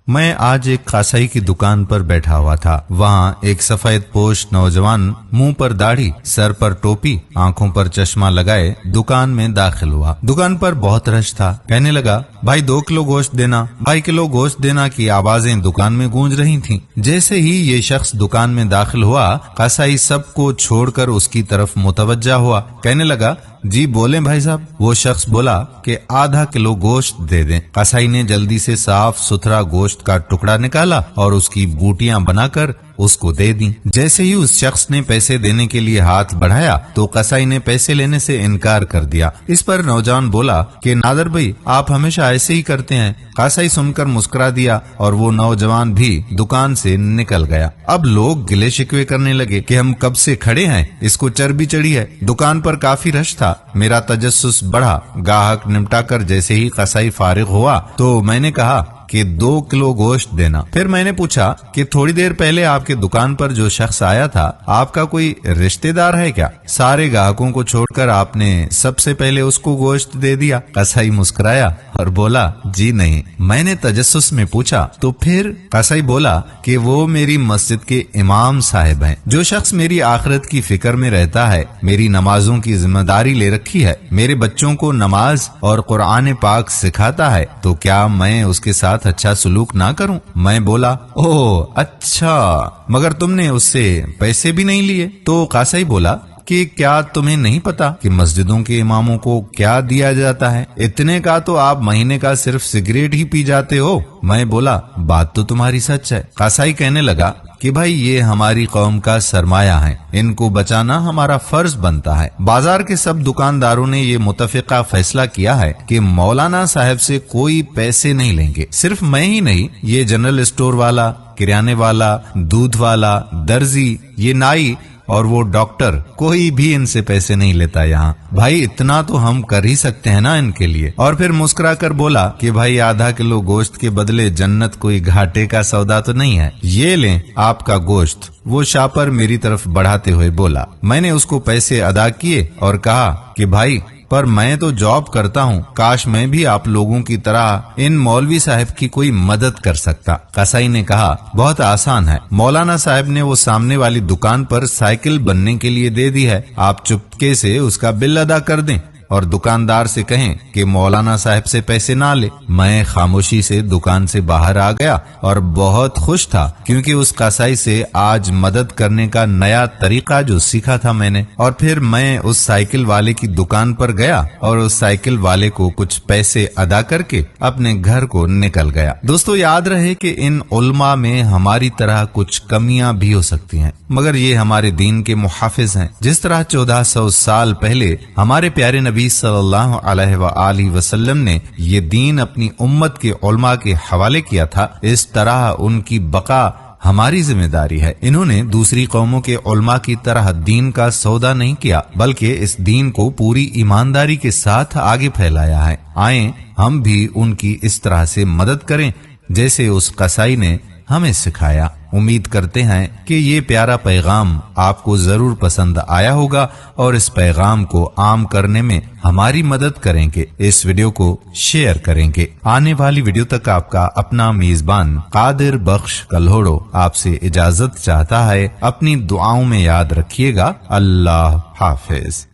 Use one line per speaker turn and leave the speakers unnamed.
मैं आज एक कसाई की दुकान पर बैठा हुआ था। वहाँ एक सफेद पोश नौजवान मुंह पर दाढ़ी, सर पर टोपी, आंखों पर चश्मा लगाए दुकान में दाखिल हुआ। दुकान पर बहुत रश था। कहने लगा, भाई 2 किलो गोश्त देना, 2 किलो गोश्त देना की आवाजें दुकान में गूंज रही थीं। जैसे ही ये शख्स दुकान में दाखिल हुआ, कसाई सबको छोड़कर उसकी तरफ मुतवज्जा हुआ। कहने लगा, जी बोलें भाई साहब। वो शख्स बोला कि आधा किलो गोश्त दे दें। कसाई ने जल्दी से साफ सुथरा गोश्त का टुकड़ा निकाला और उसकी बूटियां बनाकर उसको दे दी। जैसे ही उस शख्स ने पैसे देने के लिए हाथ बढ़ाया तो कसाई ने पैसे लेने से इनकार कर दिया। इस पर नौजवान बोला कि नादर भाई, आप हमेशा ऐसे ही करते हैं। कसाई सुनकर मुस्कुरा दिया और वो नौजवान भी दुकान से निकल गया। अब लोग गिले शिकवे करने लगे कि हम कब से खड़े हैं, इसको चर्बी चढ़ी है। दुकान पर काफी रश था। मेरा तजस्सुस बढ़ा। गाहक निपटा कर जैसे ही कसाई फारिग हुआ तो मैंने कहा कि 2 किलो गोश्त देना। फिर मैंने पूछा कि थोड़ी देर पहले आपके दुकान पर जो शख्स आया था, आपका कोई रिश्तेदार है क्या? सारे ग्राहकों को छोड़कर आपने सबसे पहले उसको गोश्त दे दिया। कसाई मुस्कुराया और बोला, जी नहीं। मैंने तजस्सुस में पूछा, तो फिर? कसाई बोला कि वो मेरी मस्जिद के इमाम साहब हैं। जो शख्स मेरी आखिरत की फिक्र में रहता है, मेरी नमाजों की जिम्मेदारी ले रखी है, मेरे बच्चों को नमाज और कुरान पाक सिखाता है, तो क्या मैं उसके साथ अच्छा सलूक ना करूं? मैं बोला, ओह अच्छा, मगर तुमने उससे पैसे भी नहीं लिए? तो कसाई बोला कि क्या तुम्हें नहीं पता कि मस्जिदों के इमामों को क्या दिया जाता है? इतने का तो आप महीने का सिर्फ सिगरेट ही पी जाते हो। मैं बोला, बात तो तुम्हारी सच है। कसाई कहने लगा कि भाई ये हमारी कौम का सरमाया है, इनको बचाना हमारा फर्ज बनता है। बाजार के सब दुकानदारों ने ये मुतफिका फैसला किया है कि मौलाना साहब से कोई पैसे नहीं लेंगे। सिर्फ मैं ही नहीं, ये जनरल स्टोर वाला, किराने वाला, दूध वाला, दर्जी, ये नाई और वो डॉक्टर, कोई भी इनसे पैसे नहीं लेता यहाँ। भाई इतना तो हम कर ही सकते हैं ना इनके लिए। और फिर मुस्कुरा कर बोला कि भाई आधा किलो गोश्त के बदले जन्नत कोई घाटे का सौदा तो नहीं है, ये लें आपका गोश्त। वो शापर मेरी तरफ बढ़ाते हुए बोला। मैंने उसको पैसे अदा किए और कहा कि भाई पर मैं तो जॉब करता हूँ, काश मैं भी आप लोगों की तरह इन मौलवी साहब की कोई मदद कर सकता। कसाई ने कहा, बहुत आसान है। मौलाना साहब ने वो सामने वाली दुकान पर साइकिल बनने के लिए दे दी है, आप चुपके से उसका बिल अदा कर दें और दुकानदार से कहें कि मौलाना साहब से पैसे ना ले। मैं खामोशी से दुकान से बाहर आ गया और बहुत खुश था, क्योंकि उस कसाई से आज मदद करने का नया तरीका जो सीखा था मैंने। और फिर मैं उस साइकिल वाले की दुकान पर गया और उस साइकिल वाले को कुछ पैसे अदा करके अपने घर को निकल गया। दोस्तों, याद रहे कि इन उल्मा में हमारी तरह कुछ कमियां भी हो सकती हैं, मगर ये हमारे दीन के मुहाफिज हैं। जिस तरह 1400 साल पहले हमारे प्यारे नबी सल्लल्लाहु अलैहि वसल्लम ने ये दीन अपनी उम्मत के उलमा के हवाले किया था, इस तरह उनकी बका हमारी जिम्मेदारी है। इन्होंने दूसरी कौमों के उलमा की तरह दीन का सौदा नहीं किया, बल्कि इस दीन को पूरी ईमानदारी के साथ आगे फैलाया है। आए हम भी उनकी इस तरह से मदद करें जैसे उस कसाई ने हमें सिखाया। उम्मीद करते हैं कि ये प्यारा पैगाम आपको जरूर पसंद आया होगा और इस पैगाम को आम करने में हमारी मदद करेंगे। इस वीडियो को शेयर करेंगे। आने वाली वीडियो तक आपका अपना मेजबान कादिर बख्श कल्होड़ो आपसे इजाजत चाहता है। अपनी दुआओं में याद रखिएगा। अल्लाह हाफिज।